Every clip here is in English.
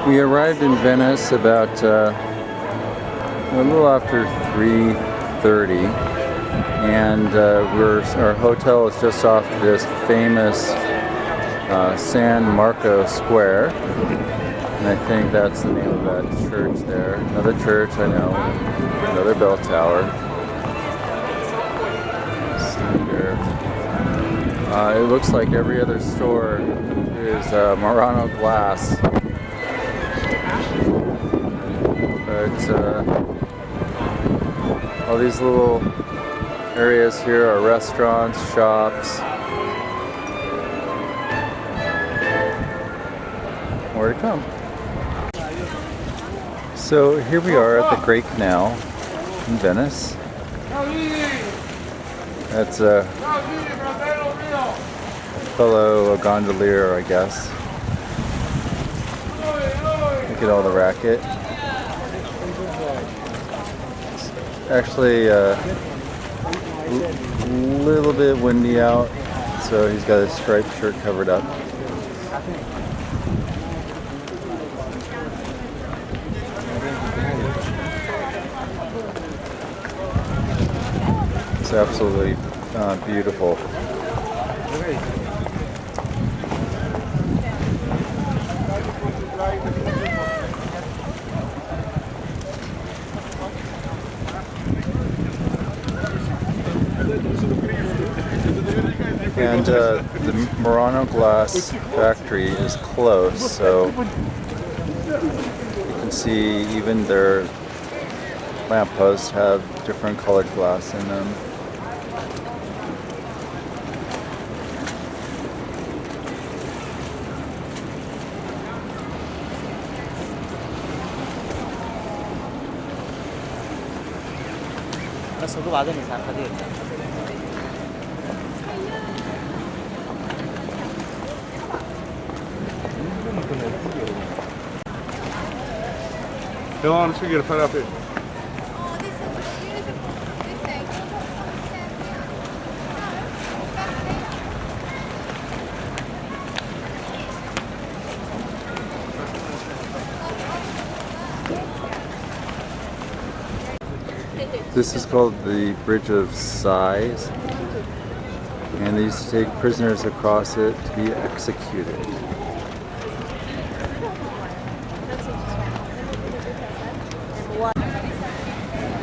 We arrived in Venice about a little after 3:30, and our hotel is just off this famous San Marco Square, and I think that's the name of that church there. Another church, I know, another bell tower. Let's see here. It looks like every other store is Murano glass. But all these little areas here are restaurants, shops. More to come. So here we are at the Great Canal in Venice. That's a fellow gondolier, I guess. Look at all the racket. Actually a little bit windy out, so he's got his striped shirt covered up. It's absolutely beautiful. And the Murano glass factory is close, so you can see even their lampposts have different colored glass in them. Devam şu geri tarafı. This is called the Bridge of Sighs, and they used to take prisoners across it to be executed.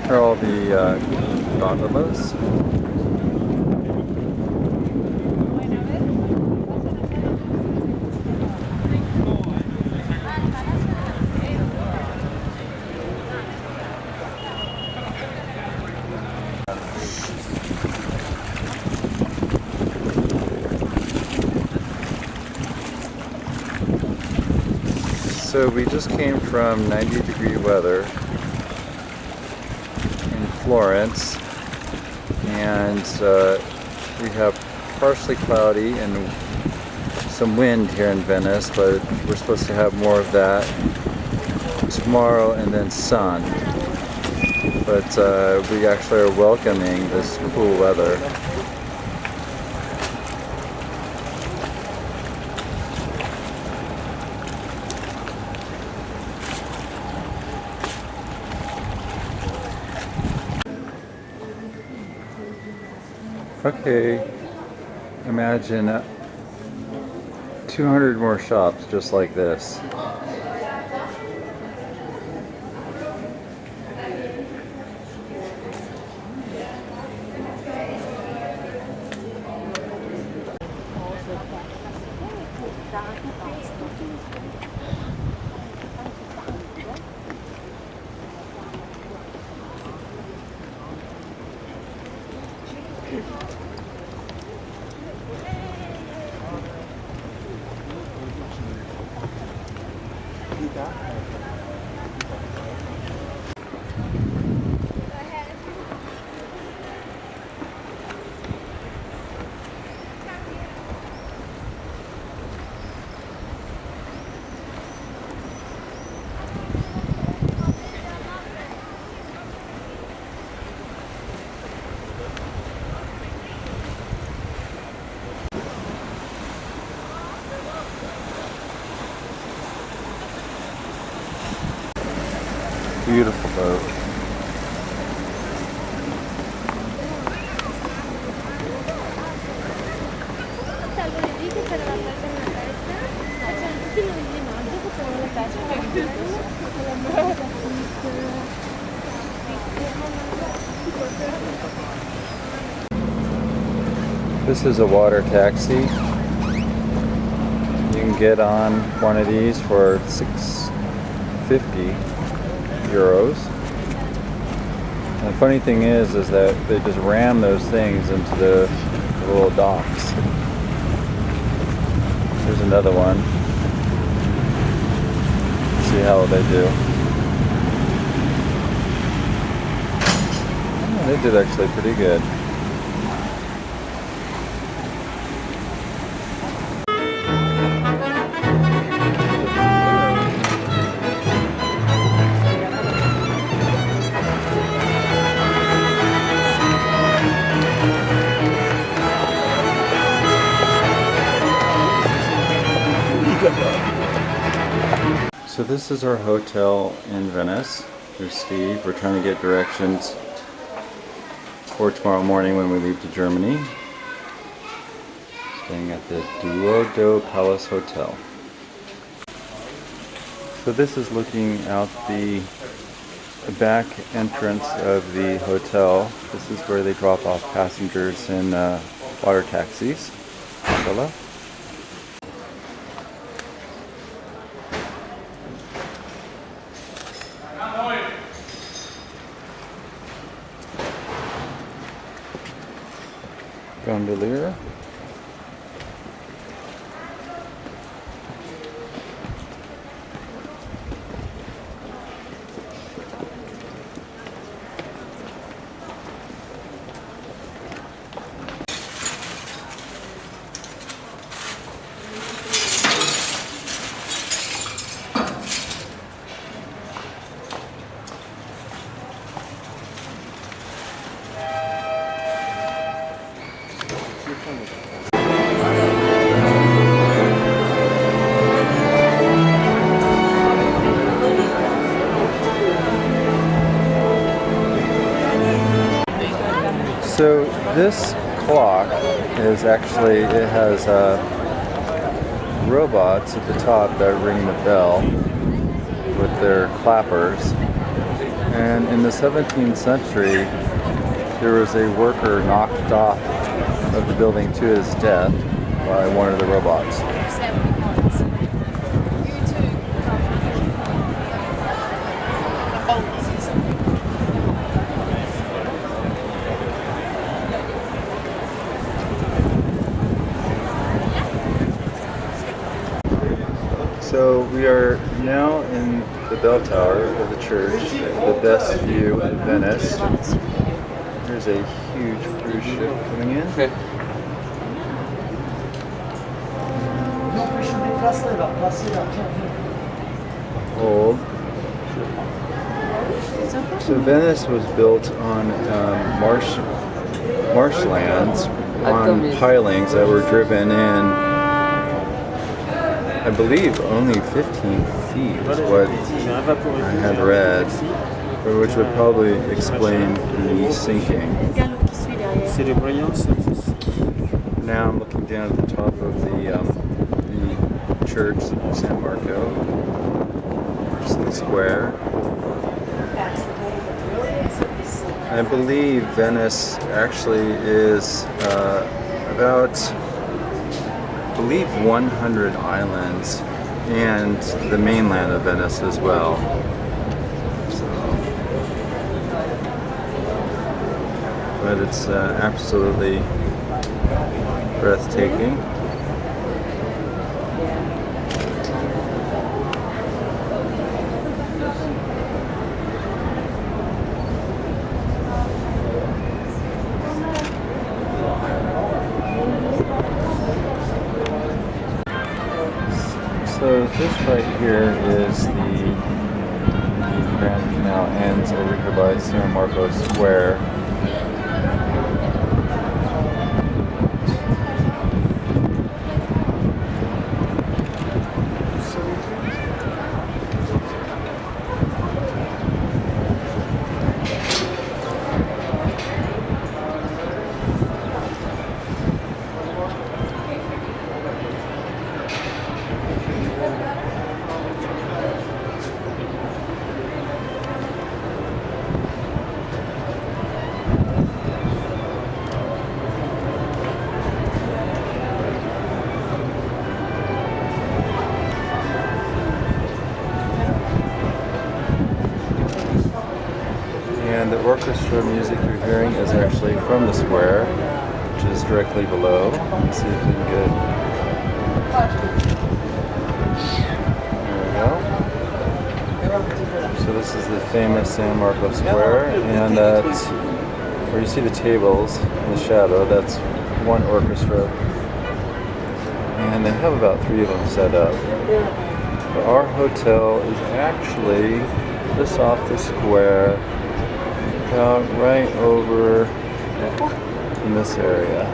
Here are all the gondolas. So we just came from 90-degree weather in Florence, and we have partially cloudy and some wind here in Venice, but we're supposed to have more of that tomorrow and then sun. But we actually are welcoming this cool weather. Okay, imagine 200 more shops just like this. Beautiful boat. This is a water taxi. You can get on one of these for €6.50. And the funny thing is that they just ram those things into the little docks. Here's another one. See how they do. Oh, they did actually pretty good. So this is our hotel in Venice. Here's Steve. We're trying to get directions for tomorrow morning when we leave to Germany. Staying at the Duodo Palace Hotel. So this is looking out the back entrance of the hotel. This is where they drop off passengers in water taxis. Hello. Gondolier. So this clock is actually, it has robots at the top that ring the bell with their clappers. And in the 17th century, there was a worker knocked off of the building to his death by one of the robots. So we are now in the bell tower of the church, the best view in Venice. There's a huge cruise ship coming in. Okay. Old. So Venice was built on marshlands, on pilings that were driven in, I believe, only 15 feet was what I had read, which would probably explain the sinking. Now I'm looking down at the top of the church, San Marco, just in the square. I believe Venice actually is about 100 islands, and the mainland of Venice as well. So, but it's absolutely breathtaking. So this right here is the Grand Canal ends over here by San Marco Square. orchestra music you're hearing is actually from the square, which is directly below. Let's see if we can get. There we go. So this is the famous San Marco Square, and that's where you see the tables in the shadow. That's one orchestra, and they have about 3 of them set up. But our hotel is actually just off the square, about right over in this area.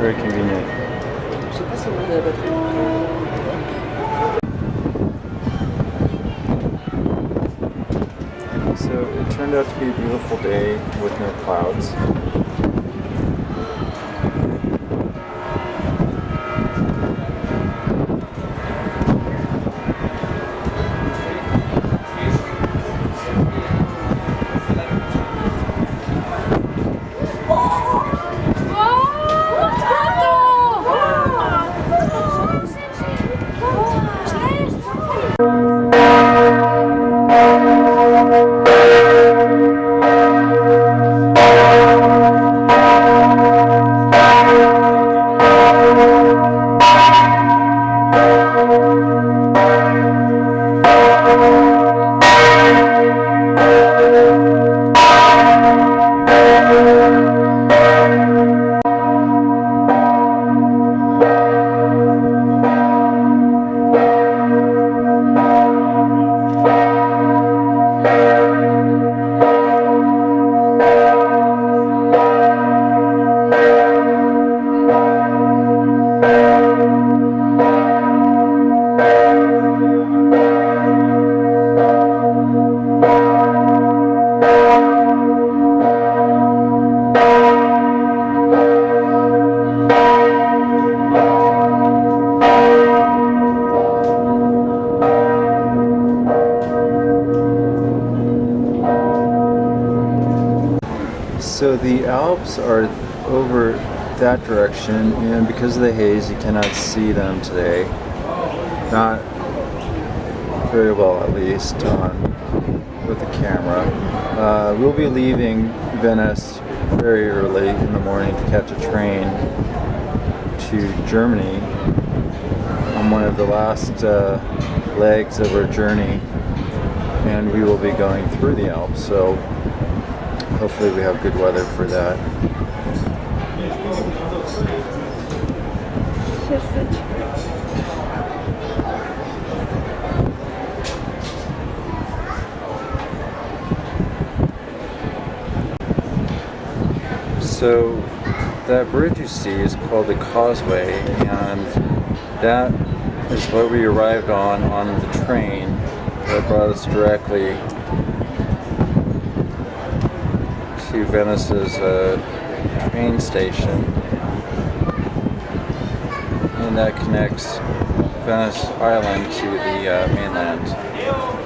Very convenient. So it turned out to be a beautiful day with no clouds. So the Alps are over that direction, and because of the haze, you cannot see them today. Not very well, at least, with the camera. We'll be leaving Venice very early in the morning to catch a train to Germany on one of the last legs of our journey, and we will be going through the Alps. So hopefully we have good weather for that. So that bridge you see is called the Causeway, and that is what we arrived on the train that brought us directly to Venice's train station, and that connects Venice Island to the mainland.